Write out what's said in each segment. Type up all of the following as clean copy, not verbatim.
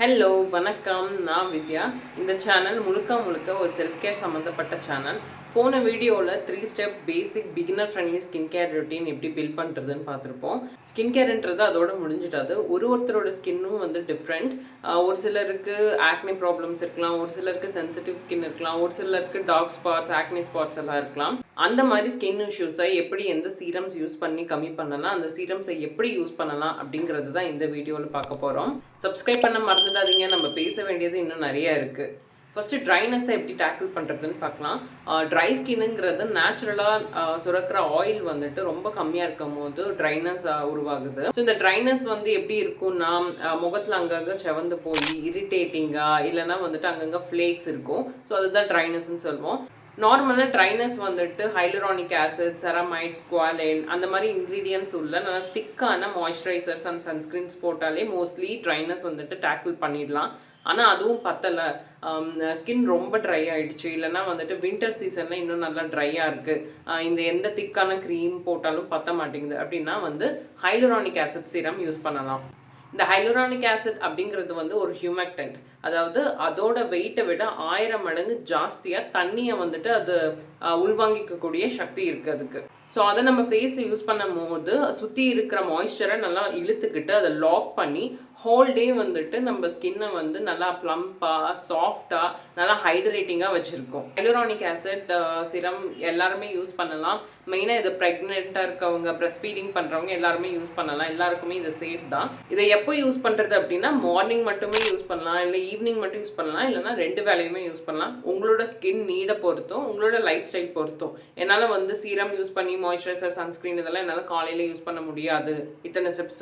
Hello வணக்கம், நான் வித்யா. இந்த சேனல் முழுக்க முழுக்க ஒரு செல்ஃப் கேர் சம்மந்தப்பட்ட சேனல். போன வீடியோவில் 3 step basic beginner friendly skin care routine எப்படி பில்ட் பண்ணுறதுன்னு பார்த்துருப்போம். ஸ்கின் கேர்ன்றது அதோட முடிஞ்சிட்டாது. ஒருத்தரோட ஸ்கின்னும் வந்து டிஃப்ரெண்ட். ஒரு சிலருக்கு ஆக்னி ப்ராப்ளம்ஸ் இருக்கலாம், ஒரு சிலருக்கு சென்சிட்டிவ் ஸ்கின் இருக்கலாம், ஒரு சிலருக்கு டார்க் ஸ்பாட்ஸ், ஆக்னி ஸ்பாட்ஸ் எல்லாம் இருக்கலாம். அந்த மாதிரி ஸ்கின் இஷ்யூஸை எப்படி எந்த சீரம்ஸ் யூஸ் பண்ணி கம்மி பண்ணலாம், அந்த சீரம்ஸை எப்படி யூஸ் பண்ணலாம் அப்படிங்கிறது தான் இந்த வீடியோவில் பார்க்க போகிறோம். சப்ஸ்கிரைப் பண்ண மறந்துடாதீங்க, நம்ம பேச வேண்டியது இன்னும் நிறைய இருக்குது. ஃபஸ்ட்டு ட்ரைனஸை எப்படி டேக்கிள் பண்ணுறதுன்னு பார்க்கலாம். ட்ரை ஸ்கின்னுங்கிறது நேச்சுரலாக சுரக்கிற ஆயில் வந்துட்டு ரொம்ப கம்மியாக இருக்கும் போது ட்ரைனஸ் உருவாகுது. ஸோ இந்த ட்ரைனஸ் வந்து எப்படி இருக்கும்னா, முகத்தில் அங்கங்கே செவந்து போய் இரிட்டேட்டிங்காக, இல்லைனா வந்துட்டு அங்கங்கே ஃப்ளேக்ஸ் இருக்கும். ஸோ அதுதான் ட்ரைனஸ்ன்னு சொல்லுவோம். நார்மலாக ட்ரைனஸ் வந்துட்டு ஹைலூரானிக் ஆசிட், செரமைட், ஸ்குவாலைன் அந்த மாதிரி இன்க்ரீடியன்ட்ஸ் உள்ள நல்லா திக்கான மாய்ஸ்சரைசர்ஸ் அண்ட் சன்ஸ்க்ரீன்ஸ் போட்டாலே மோஸ்ட்லி ட்ரைனஸ் வந்துட்டு டேக்கிள் பண்ணிடலாம். ஆனால் அதுவும் பத்தலை, ஸ்கின் ரொம்ப ட்ரை ஆகிடுச்சு, இல்லைனா வந்துட்டு வின்டர் சீசனில் இன்னும் நல்லா ட்ரையாக இருக்குது, இந்த எந்த திக்கான க்ரீம் போட்டாலும் பத்த மாட்டேங்குது அப்படின்னா வந்து ஹைலூரானிக் ஆசிட் சீரம் யூஸ் பண்ணலாம். இந்த ஹைலூரானிக் ஆசிட் அப்படிங்கிறது வந்து ஒரு ஹியூமக்டன்ட், அதாவது அதோட வெயிட்டை விட 1000 மடங்கு ஜாஸ்தியாக தண்ணியை வந்துட்டு அது உள்வாங்கிக்கக்கூடிய சக்தி இருக்குது அதுக்கு. ஸோ அதை நம்ம ஃபேஸில் யூஸ் பண்ணும் போது சுற்றி இருக்கிற மாய்ஸ்சரை நல்லா இழுத்துக்கிட்டு அதை லாக் பண்ணி ஹோல் டே வந்துட்டு நம்ம ஸ்கின்னை வந்து நல்லா ப்ளம்பாக, சாஃப்டாக, நல்லா ஹைட்ரேட்டிங்காக வச்சுருக்கோம். ஹைலூரானிக் ஆசிட் சிரம் எல்லாருமே யூஸ் பண்ணலாம். மெயினாக இது ப்ரெக்னெண்ட்டாக இருக்கவங்க, ப்ரெஸ்ட் ஃபீடிங் பண்ணுறவங்க எல்லாருமே யூஸ் பண்ணலாம். எல்லாருக்குமே இது சேஃப் தான். இதை எப்போ யூஸ் பண்ணுறது அப்படின்னா, மார்னிங் மட்டுமே யூஸ் பண்ணலாம், இல்லை ஈவினிங் மட்டும் யூஸ் பண்ணலாம், இல்லைனா 2 வேளையுமே யூஸ் பண்ணலாம். உங்களோட ஸ்கின் நீடை பொறுத்தும் உங்களோட லைஃப் ஸ்டைல் பொறுத்தும். என்னால் வந்து சீரம் யூஸ் பண்ணி மாய்ஸ்சரைசர், சன்ஸ்க்ரீன் இதெல்லாம் என்னால் காலையில் யூஸ் பண்ண முடியாது, இத்தனை ஸ்டெப்ஸ்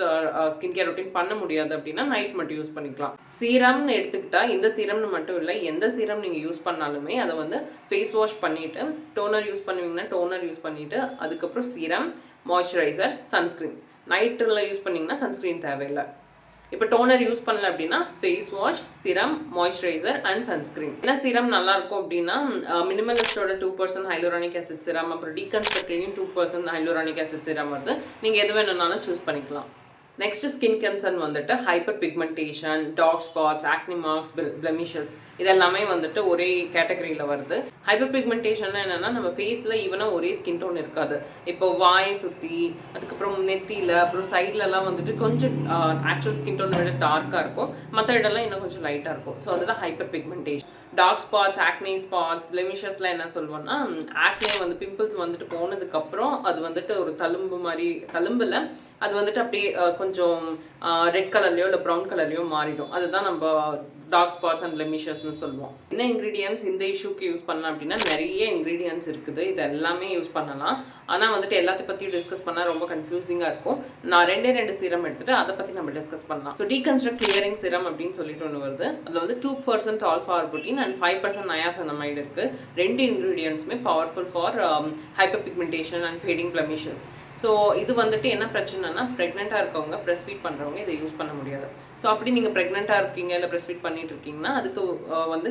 ஸ்கின் கேர் ரொட்டீன் பண்ண முடியாது அப்படின்னா நைட் மட்டும் யூஸ் பண்ணிக்கலாம். சீரம்னு எடுத்துக்கிட்டா இந்த சீரம்னு மட்டும் இல்லை, எந்த சீரம் நீங்கள் யூஸ் பண்ணாலுமே அதை வந்து ஃபேஸ் வாஷ் பண்ணிவிட்டு, டோனர் யூஸ் பண்ணுவீங்கன்னா டோனர் யூஸ் பண்ணிவிட்டு, அதுக்கப்புறம் சீரம், மாய்ஸ்சரைசர், சன்ஸ்க்ரீன். நைட்டில் யூஸ் பண்ணிங்கன்னா சன்ஸ்க்ரீன் தேவையில்லை. இப்போ டோனர் யூஸ் பண்ணல அப்படின்னா ஃபேஸ் வாஷ், சிரம், மாய்ஸ்சரைசர் அண்ட் சன்ஸ்க்ரீன். என்ன சீரம் நல்லா இருக்கும் அப்படின்னா, மினிமலிஸ்டோட 2% ஹைலூரானிக் ஆசிட் சிரம், அப்புறம் டீகன்ஸ்ட்ரக்ட்லையும் 2% ஹைலூரானிக் ஆசிட் சிரம் வருது. நீங்கள் எது வேணும்னாலும் சூஸ் பண்ணிக்கலாம். நெக்ஸ்ட் ஸ்கின் கன்சர்ன் வந்துட்டு hyperpigmentation, dark spots, acne marks, blemishes இதெல்லாமே வந்துட்டு ஒரே கேட்டகரியில் வருது. ஹைப்பர் பிக்மெண்டேஷன் என்னென்னா, நம்ம ஃபேஸில் ஈவனாக ஒரே ஸ்கின் டோன் இருக்காது. இப்போ வாயை சுற்றி, அதுக்கப்புறம் நெத்தியில், அப்புறம் சைட்லலாம் வந்துட்டு கொஞ்சம் ஆக்சுவல் ஸ்கின் டோனை விட டார்க்காக இருக்கும், மற்ற இடம்லாம் இன்னும் கொஞ்சம் லைட்டாக இருக்கும். ஸோ அதுதான் ஹைப்பர் பிக்மெண்டேஷன். டார்க் ஸ்பாட்ஸ், ஆக்னி ஸ்பாட்ஸ், பிளெமிஷஸ்லாம் என்ன சொல்லுவோம்னா, ஆக்னே வந்து பிம்பிள்ஸ் வந்துட்டு போனதுக்கப்புறம் அது வந்துட்டு ஒரு தழும்பு மாதிரி, தழும்பில் அது வந்துட்டு அப்படியே கொஞ்சம் ரெட் கலர்லையோ இல்லை ப்ரௌன் கலர்லையோ மாறிடும். அதுதான் நம்ம டார்க் ஸ்பாட்ஸ் அண்ட் பிளெமிஷஸ்ன்னு சொல்லுவோம். என்ன இன்க்ரீடியன்ஸ் இந்த இஷ்யூக்கு யூஸ் பண்ணலாம் அப்படின்னா, நிறைய இன்க்ரீடியன்ஸ் இருக்குது, இது எல்லாமே யூஸ் பண்ணலாம். ஆனால் வந்துட்டு எல்லாத்தையும் பற்றியும் டிஸ்கஸ் பண்ணால் ரொம்ப கன்ஃபியூசிங்காக இருக்கும். நான் 2 சீரம் எடுத்துகிட்டு அதை பற்றி நம்ம டிஸ்கஸ் பண்ணலாம். ஸோ டீகன்ஸ்ட்ரக்ட் கிளியரிங் சிரம் அப்படின்னு சொல்லிட்டு ஒன்று வருது. அதில் வந்து 2% ஆல்ஃபா ஆர்புட்டின் அண்ட் 5% நயாசனமைடு இருக்குது. 2 இன்க்ரீடியன்ஸுமே powerful for hyper pigmentation and fading blemishes. So இது வந்துட்டு என்ன பிரச்சனைனா, ப்ரெக்னெண்ட்டாக இருக்கவங்க, ப்ரெஸ்ட் ஃபீட் பண்ணுறவங்க இதை யூஸ் பண்ண முடியாது. ஸோ அப்படி நீங்கள் ப்ரெக்னெண்ட்டாக இருக்கீங்க, இல்லை ப்ரெஸ்ட் ஃபீட் பண்ணிட்டு இருக்கீங்கன்னா, அதுக்கு வந்து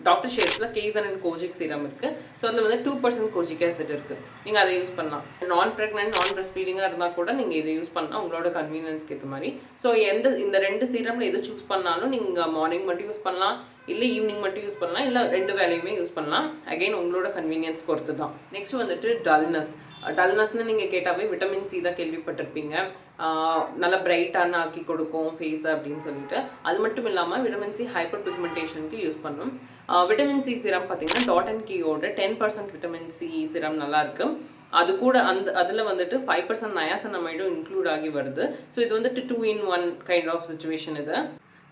doctor ஷேட்ஸில் Kesan and kojic serum இருக்குது. ஸோ அதில் வந்து 2% கோஜிக் ஆசிட் இருக்குது. நீங்கள் அதை யூஸ் பண்ணலாம். நான் ப்ரெக்னென்ட், நான் ப்ரெஸ்ட் ஃபீடிங்காக இருந்தால் கூட நீங்கள் இதை யூஸ் பண்ணலாம், உங்களோட கன்வீனியன்ஸ்க்கு ஏற்ற மாதிரி. ஸோ இந்த 2 சீரமில் எது சூஸ் பண்ணாலும் நீங்கள் மார்னிங் மட்டும் யூஸ் பண்ணலாம், இல்லை ஈவினிங் மட்டும் யூஸ் பண்ணலாம், இல்லை 2 வேளையுமே யூஸ் பண்ணலாம். அகைன் உங்களோட கன்வீனியன்ஸ் பொறுத்து தான். நெக்ஸ்ட் வந்துட்டு டல்னஸ்ன்னு நீங்கள் கேட்டாவே விட்டமின் சி தான் கேள்விப்பட்டிருப்பீங்க. நல்லா பிரைட்டான ஆக்கி கொடுக்கும் ஃபேஸை அப்படின்னு சொல்லிட்டு. அது மட்டும் இல்லாமல் விட்டமின் சி ஹைப்பர் பிக்மெண்டேஷனுக்கு யூஸ் பண்ணும். விட்டமின் சி சிரம் பார்த்தீங்கன்னா டாட் அண்ட் கீயோட 10% விட்டமின் சி சிரம் நல்லாயிருக்கு. அது கூட அதில் வந்துட்டு 5% நயாசனமைடும் இன்க்ளூட் ஆகி வருது. ஸோ இது வந்துட்டு 2 in 1 கைண்ட் ஆஃப் சுச்சுவேஷன் இது.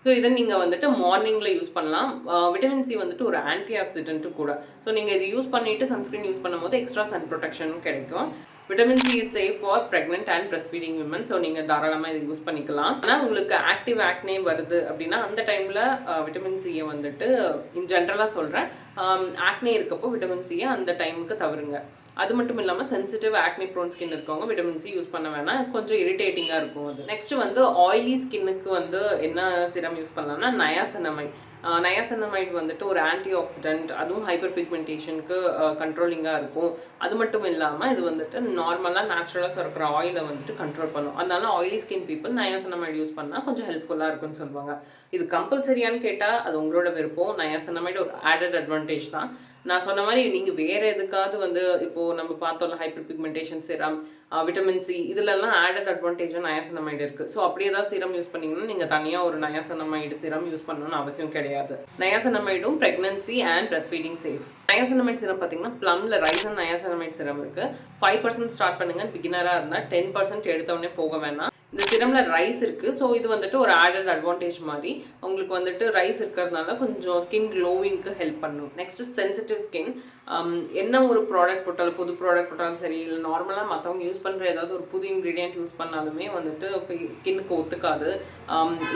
ஸோ இதை நீங்கள் வந்துட்டு மார்னிங்கில் யூஸ் பண்ணலாம். விட்டமின் சி வந்துட்டு ஒரு ஆன்டி ஆக்சிடென்ட்டு கூட. ஸோ நீங்கள் இது யூஸ் பண்ணிவிட்டு சன்ஸ்க்ரீன் யூஸ் பண்ணும்போது எக்ஸ்ட்ரா சன் ப்ரொடெக்ஷனும் கிடைக்கும். Vitamin C is safe for pregnant and pressed feeding women. So நீங்கள் தாராளமாக இதை யூஸ் பண்ணிக்கலாம். ஆனால் உங்களுக்கு ஆக்டிவ் ஆக்னே வருது அப்படின்னா அந்த டைமில் விட்டமின் சியை வந்துட்டு இன் ஜென்ரலாக சொல்கிறேன், ஆக்னே இருக்கப்போ விட்டமின் சியை அந்த டைமுக்கு தவறுங்க. அது மட்டும் இல்லாமல் சென்சிட்டிவ் ஆக்னி ப்ரோன் ஸ்கின் இருக்கவங்க விட்டமின் சி யூஸ் பண்ண வேணாம், கொஞ்சம் இரிட்டேட்டிங்காக இருக்கும் அது. நெக்ஸ்ட் வந்து ஆயிலி ஸ்கின்னுக்கு வந்து என்ன சிரம் யூஸ் பண்ணலாம்னா நயாசனமைட். நயாசனமைட் வந்துட்டு ஒரு ஆன்டி ஆக்சிடென்ட், அதுவும் ஹைப்பர் பிக்மெண்டேஷனுக்கு கண்ட்ரோலிங்காக இருக்கும். அது மட்டும் இல்லாமல் இது வந்துட்டு நார்மலாக நேச்சுரலாக சுரக்கிற ஆயிலை வந்துட்டு கண்ட்ரோல் பண்ணும். அதனால ஆயிலி ஸ்கின் பீப்புள் நயாசனமைட் யூஸ் பண்ணால் கொஞ்சம் ஹெல்ப்ஃபுல்லாக இருக்குன்னு சொல்லுவாங்க. இது கம்பல்சரியான்னு கேட்டால் அது உங்களோட விருப்பம். நயாசினமைடு ஒரு ஆடட் அட்வான்டேஜ் தான். நான் சொன்ன மாதிரி நீங்கள் வேறு எதுக்காவது வந்து இப்போது நம்ம பார்த்தோம்ல ஹைப்பர் பிக்மெண்டேஷன் சிரம், விட்டமின் சி இதுலலாம் ஆடட் அட்வான்டேஜாக நயாசினமைடு இருக்குது. ஸோ அப்படி ஏதாவது சிரம் யூஸ் பண்ணிங்கன்னா நீங்கள் தனியாக ஒரு நயாசினமைடு சிரம் யூஸ் பண்ணணும்னு அவசியம் கிடையாது. நயாசினமைடும் pregnancy and breast feeding safe. Niacinamide serum பார்த்தீங்கன்னா ப்ளம்ல ரைசன் நயாசினமைட் சிரம் இருக்குது. 5% ஸ்டார்ட் பண்ணுங்க பிகினராக இருந்தால். 10% எடுத்தவொடனே போக வேணாம். இந்த சிரமில் ரைஸ் இருக்குது. ஸோ இது வந்துட்டு ஒரு ஆடட் அட்வான்டேஜ் மாதிரி உங்களுக்கு வந்துட்டு ரைஸ் இருக்கிறதுனால கொஞ்சம் ஸ்கின் க்ளோவிங்க்கு ஹெல்ப் பண்ணும். Next sensitive skin. என்ன ஒரு ப்ராடக்ட் போட்டாலும், புது ப்ராடக்ட் போட்டாலும் சரி, இல்லை நார்மலாக மற்றவங்க யூஸ் பண்ணுற ஏதாவது ஒரு புது இன்க்ரீடியன்ட் யூஸ் பண்ணாலுமே வந்துட்டு ஸ்கின்னுக்கு ஒத்துக்காது.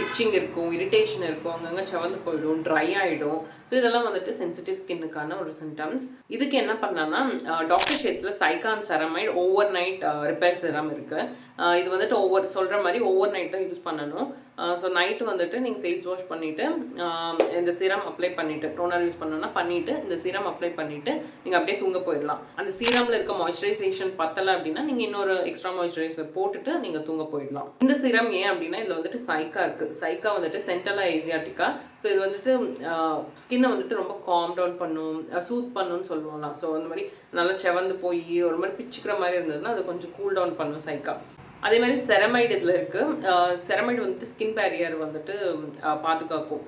இச்சிங் இருக்கும், இரிட்டேஷன் இருக்கும், அங்கங்கே செவந்து போயிடும், ட்ரை ஆகிடும். ஸோ இதெல்லாம் வந்துட்டு சென்சிட்டிவ் ஸ்கின்னுக்கான ஒரு சிம்டம்ஸ். இதுக்கு என்ன பண்ணலாம்னா டாக்டர் ஷேட்ஸில் சைகான் ceramide overnight repair serum இருக்குது. இது வந்துட்டு சொல்கிற மாதிரி ஓவர் நைட் தான் யூஸ் பண்ணணும். ஸோ நைட்டு வந்துட்டு நீங்கள் ஃபேஸ் வாஷ் பண்ணிவிட்டு இந்த சிரம் அப்ளை பண்ணிவிட்டு, டோனர் யூஸ் பண்ணணும்னா பண்ணிவிட்டு இந்த சிரம் அப்ளை பண்ணிவிட்டு நீங்கள் அப்படியே தூங்க போயிடலாம். அந்த சீரமில் இருக்க மாய்ஸ்சரைசேஷன் பத்தலை அப்படின்னா நீங்கள் இன்னொரு எக்ஸ்ட்ரா மாய்ஸ்சரைசர் போட்டுட்டு நீங்கள் தூங்க போயிடலாம். இந்த சிரம் ஏன் அப்படின்னா இதில் வந்துட்டு சைக்கா இருக்குது. சைக்கா வந்துட்டு சென்டலா ஏசியாட்டிக்கா. ஸோ இது வந்துட்டு ஸ்கின்னை வந்துட்டு ரொம்ப காம் டவுன் பண்ணும், சூத் பண்ணுன்னு சொல்லுவாங்களாம். ஸோ அந்த மாதிரி நல்லா செவந்து போய் ஒரு மாதிரி பிச்சுக்கிற மாதிரி இருந்ததுன்னா அது கொஞ்சம் கூல் டவுன் பண்ணும் சைக்கா. அதே மாதிரி செரமைடு இதில் இருக்குது. செரமைடு வந்துட்டு ஸ்கின் பேரியர் வந்துட்டு பாதுகாக்கும்.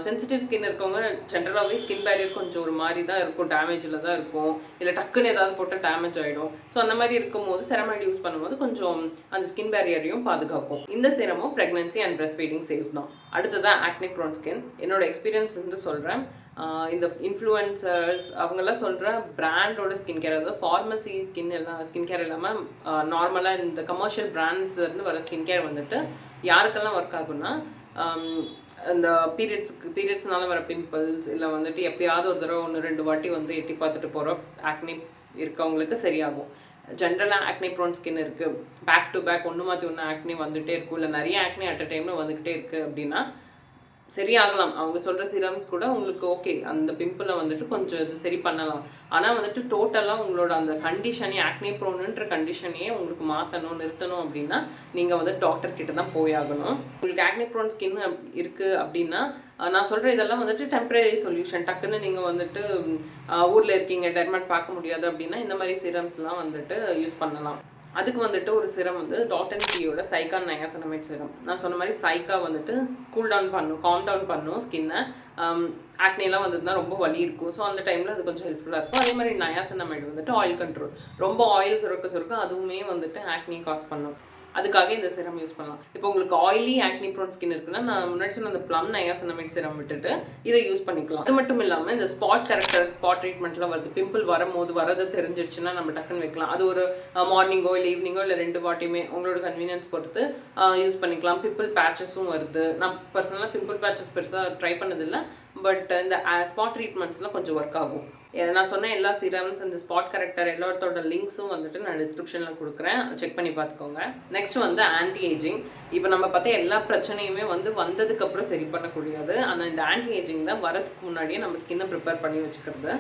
சென்சிட்டிவ் ஸ்கின் இருக்கவங்க ஜென்ரலாகவே ஸ்கின் பேரியர் கொஞ்சம் ஒரு மாதிரி தான் இருக்கும், டேமேஜில் தான் இருக்கும், இல்லை டக்குன்னு ஏதாவது போட்டால் டேமேஜ் ஆகிடும். ஸோ அந்த மாதிரி இருக்கும்போது செரமைடு யூஸ் பண்ணும்போது கொஞ்சம் அந்த ஸ்கின் பேரியரையும் பாதுகாக்கும். இந்த சிரமும் pregnancy and breast feeding safe தான். அடுத்ததான் ஆக்னி ப்ரோன் ஸ்கின். என்னோட எக்ஸ்பீரியன்ஸ் வந்து சொல்கிறேன். இந்த இன்ஃப்ளூயன்சர்ஸ் அவங்கெல்லாம் சொல்கிற பிராண்டோட ஸ்கின் கேர், அதாவது ஃபார்மசி ஸ்கின் கேர் இல்லாமல் நார்மலாக இந்த கமர்ஷியல் பிராண்ட்ஸ்லேருந்து வர ஸ்கின் கேர் வந்துட்டு யாருக்கெல்லாம் ஒர்க் ஆகும்னா இந்த பீரியட்ஸ்னால வர பிம்பிள்ஸ், இல்லை வந்துட்டு எப்பயாவது ஒரு தடவை 1-2 வாட்டி வந்து எட்டி பார்த்துட்டு போகிற ஆக்னி இருக்கவங்களுக்கு சரியாகும். ஜென்ரலாக ஆக்னி ப்ரோன் ஸ்கின் இருக்குது, பேக் டு பேக் ஒன்று மாற்றி ஒன்று ஆக்னி வந்துகிட்டே இருக்கும், இல்லை நிறைய ஆக்னி அட் அ டைமில் வந்துக்கிட்டே இருக்குது அப்படின்னா சரியாகலாம். அவங்க சொல்கிற சிரம்ஸ் கூட உங்களுக்கு ஓகே, அந்த பிம்பிளை வந்துட்டு கொஞ்சம் இது சரி பண்ணலாம். ஆனால் வந்துட்டு டோட்டலாக உங்களோட அந்த கண்டிஷனே, ஆக்னி ப்ரோனுன்ற கண்டிஷனையே உங்களுக்கு மாற்றணும், நிறுத்தணும் அப்படின்னா நீங்கள் வந்து டாக்டர் கிட்ட தான் போயாகணும். உங்களுக்கு ஆக்னி ப்ரோன் ஸ்கின் இருக்குது அப்படின்னா நான் சொல்கிற இதெல்லாம் வந்துட்டு டெம்பரரி சொல்யூஷன். டக்குன்னு நீங்கள் வந்துட்டு ஊரில் இருக்கீங்க, டெர்மட் பார்க்க முடியாது அப்படின்னா இந்த மாதிரி சிரம்ஸ்லாம் வந்துட்டு யூஸ் பண்ணலாம். அதுக்கு வந்துட்டு ஒரு சிரம் வந்து டாட் & கீயோட சைகான் நயாசினமைட் சிரம். நான் சொன்ன மாதிரி சைக்கா வந்துட்டு கூல் டவுன் பண்ணும், காம் டவுன் பண்ணும் ஸ்கின்னை. ஆக்னேலாம் வந்ததுன்னா ரொம்ப வலி இருக்கும். ஸோ அந்த டைமில் அது கொஞ்சம் ஹெல்ப்ஃபுல்லாக இருக்கும். அதே மாதிரி நயாசினமைடு வந்துட்டு ஆயில் கண்ட்ரோல். ரொம்ப ஆயில் சுரக்க அதுவுமே வந்துட்டு ஆக்னி காஸ் பண்ணும். அதுக்காக இந்த சிரம் யூஸ் பண்ணலாம். இப்போ உங்களுக்கு ஆயிலி ஆக்னி ப்ரோன் ஸ்கின் இருக்குன்னா நான் முன்னாடி சொன்ன அந்த ப்ளம் நயாசினமைட் சிரம் விட்டுட்டு இதை யூஸ் பண்ணிக்கலாம். அது மட்டும் இல்லாமல் இந்த ஸ்பாட் ட்ரீட்மெண்ட்லாம் வருது. பிம்பிள் வரும்போது வரது தெரிஞ்சிருச்சுன்னா நம்ம டக்குன்னு வைக்கலாம். அது ஒரு மார்னிங்கோ இல்லை ஈவினிங்கோ இல்லை 2 வாட்டியுமே உங்களோட கன்வீனியன்ஸ் பொறுத்து யூஸ் பண்ணிக்கலாம். பிம்பிள் பேச்சஸும் வருது. நான் பர்சனலாக பிம்பிள் பேச்சஸ் பெருசாக ட்ரை பண்ணதில்லை, பட் இந்த ஸ்பாட் ட்ரீட்மெண்ட்ஸ்லாம் கொஞ்சம் ஒர்க் ஆகும். நான் சொன்ன எல்லா சிரம்ஸ், இந்த ஸ்பாட் கரெக்டர் எல்லாத்தோட லிங்க்ஸும் வந்துட்டு நான் டிஸ்கிரிப்ஷனில் கொடுக்குறேன், செக் பண்ணி பார்த்துக்கோங்க. நெக்ஸ்ட் வந்து ஆன்டி ஏஜிங். இப்போ நம்ம பார்த்தா எல்லா பிரச்சனையுமே வந்ததுக்கப்புறம் சரி பண்ணக்கூடியது. ஆனால் இந்த ஆன்டி ஏஜிங் தான் வரதுக்கு முன்னாடியே நம்ம ஸ்கின்னை ப்ரிப்பேர் பண்ணி வச்சுக்கிறது.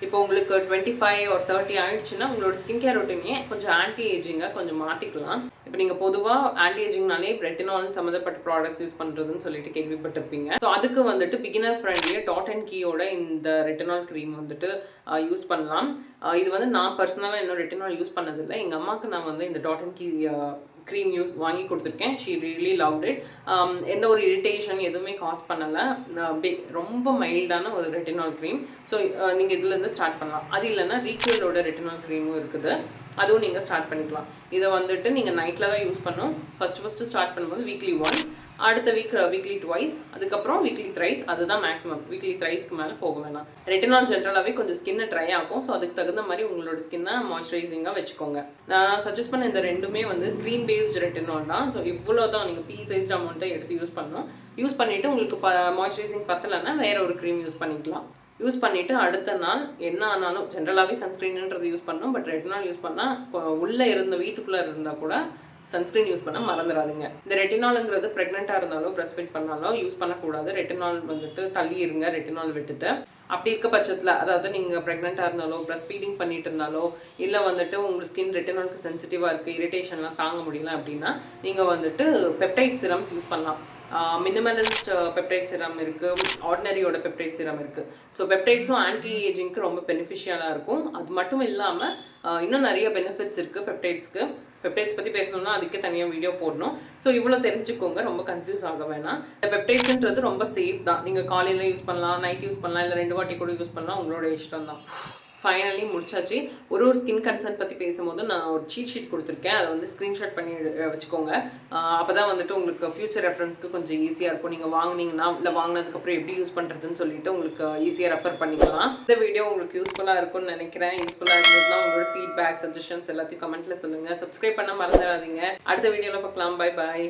இப்போ உங்களுக்கு 25 or 30 ஆயிடுச்சுன்னா உங்களோட ஸ்கின் கேர் ரொட்டீனையே கொஞ்சம் ஆன்டி ஏஜிங்காக கொஞ்சம் மாற்றிக்கலாம். இப்போ நீங்கள் பொதுவாக ஆன்டி ஏஜிங்னாலே ரெட்டினால் சம்மந்தப்பட்ட ப்ராடக்ட்ஸ் யூஸ் பண்ணுறதுன்னு சொல்லிட்டு கேள்விப்பட்டிருப்பீங்க. ஸோ அதுக்கு வந்துட்டு பிகினர் ஃப்ரெண்ட்லியே டாட் & கீயோட இந்த ரெட்டினால் க்ரீம் வந்துட்டு யூஸ் பண்ணலாம். இது வந்து நான் பர்சனலாக இன்னும் ரெட்டினால் யூஸ் பண்ணதில்லை. எங்கள் அம்மாவுக்கு நான் வந்து இந்த டாட் & கீ க்ரீம் வாங்கி கொடுத்துருக்கேன். She really loved it. எந்த ஒரு இரிட்டேஷன் எதுவுமே காஸ் பண்ணலை. ரொம்ப மைல்டான ஒரு ரெட்டினால் க்ரீம். ஸோ நீங்கள் இதுலேருந்து ஸ்டார்ட் பண்ணலாம். அது இல்லைன்னா ரீக்யூலோட ரெட்டினால் க்ரீமும் இருக்குது, அதுவும் நீங்கள் ஸ்டார்ட் பண்ணிக்கலாம். இதை வந்துட்டு நீங்கள் நைட்டில் தான் யூஸ் பண்ணணும். ஃபஸ்ட்டு ஸ்டார்ட் பண்ணும்போது வீக்லி 1, அடுத்த வீக்லி 2, அதுக்கப்புறம் வீக்லி 3, அதுதான் மேக்ஸிமம். வீக்லி 3க்கு மேலே போக வேணாம். ரெட்டினால் ஜென்ரலாகவே கொஞ்சம் ஸ்கின்னை ட்ரை ஆகும். ஸோ அதுக்கு தகுந்த மாதிரி உங்களோட ஸ்கின்னை மாய்ஸ்சரைசிங்காக வச்சுக்கோங்க. நான் சஜஸ்ட் பண்ண இந்த ரெண்டுமே வந்து க்ரீம் பேஸ்டு ரெட்டினால் தான். ஸோ இவ்வளோ தான் நீங்கள் பீ சைஸ்ட் அமௌண்ட்டை எடுத்து யூஸ் பண்ணணும். யூஸ் பண்ணிவிட்டு உங்களுக்கு மாய்ஸ்சரைசிங் பத்தலைன்னா வேறு ஒரு க்ரீம் யூஸ் பண்ணிக்கலாம். யூஸ் பண்ணிவிட்டு அடுத்த நாள் என்ன ஆனாலும் ஜென்ரலாகவே சன்ஸ்க்ரீன்ன்றது யூஸ் பண்ணணும். பட் ரெட்டினால் யூஸ் பண்ணால் உள்ளே வீட்டுக்குள்ளே இருந்தால் கூட சன்ஸ்க்ரீன் யூஸ் பண்ண மறந்துடாதுங்க. இந்த ரெட்டினாலுங்கிறது ப்ரெக்னெண்ட்டாக இருந்தாலும் பிரஸ்ட் ஃபீட் பண்ணாலும் யூஸ் பண்ணக்கூடாது. ரெட்டினால் வந்துட்டு தள்ளி இருங்க, ரெட்டினால் விட்டுட்டு. அப்படி இருக்க பட்சத்தில், அதாவது நீங்கள் ப்ரெக்னெண்ட்டாக இருந்தாலோ பிரஸ்ட் ஃபீடிங் பண்ணிட்டு இருந்தாலோ இல்லை வந்துட்டு உங்கள் ஸ்கின் ரெட்டினாலுக்கு சென்சிட்டிவாக இருக்குது, இரிட்டேஷன்லாம் தாங்க முடியல அப்படின்னா நீங்கள் வந்துட்டு பெப்டைட் சிரம்ஸ் யூஸ் பண்ணலாம். மினிமலிஸ்ட் பெப்டைட் சிரம் இருக்குது, ஆர்டினரியோட பெப்டைட் சிரம் இருக்குது. ஸோ பெப்டைட்ஸும் ஆன்டி ஏஜிங்க்கு ரொம்ப பெனிஃபிஷியலாக இருக்கும். அது மட்டும் இல்லாமல் இன்னும் நிறைய பெனிஃபிட்ஸ் இருக்குது பெப்டைட்ஸ்க்கு. பெப்டைட்ஸ் பற்றி பேசணும்னா அதுக்கே தனியாக வீடியோ போடணும். ஸோ இவ்வளோ தெரிஞ்சுக்கோங்க, ரொம்ப கன்ஃபியூஸ் ஆக வேணாம். இந்த பெப்டைட்ஸ்ன்றது ரொம்ப சேஃப் தான். நீங்கள் காலையில் யூஸ் பண்ணலாம், நைட் யூஸ் பண்ணலாம், இல்லை 2 வாட்டி கூட யூஸ் பண்ணலாம், உங்களோட இஷ்டம் தான். ஃபைனலி முடிச்சாச்சு. ஒரு ஸ்கின் கன்சர்ன் பற்றி பேசும்போது நான் ஒரு சீட் ஷீட் கொடுத்துருக்கேன். அதை வந்து ஸ்க்ரீன்ஷாட் பண்ணி வச்சுக்கோங்க. அப்போ தான் வந்துட்டு உங்களுக்கு ஃபியூச்சர் ரெஃபரன்ஸ்க்கு கொஞ்சம் ஈஸியாக இருக்கும். நீங்கள் வாங்கினீங்கன்னா இல்லை வாங்கினதுக்கப்புறம் எப்படி யூஸ் பண்ணுறதுன்னு சொல்லிட்டு உங்களுக்கு ஈஸியாக ரெஃபர் பண்ணிக்கலாம். இந்த வீடியோ உங்களுக்கு யூஸ்ஃபுல்லாக இருக்கும்னு நினைக்கிறேன். யூஸ்ஃபுல்லாக இருந்ததுன்னா உங்களோட ஃபீட்பேக், சஜஷன்ஸ் எல்லாத்தையும் கமெண்ட்டில் சொல்லுங்கள். சப்ஸ்கிரைப் பண்ண மறந்துடாதீங்க. அடுத்த வீடியோவில் பார்க்கலாம். Bye bye.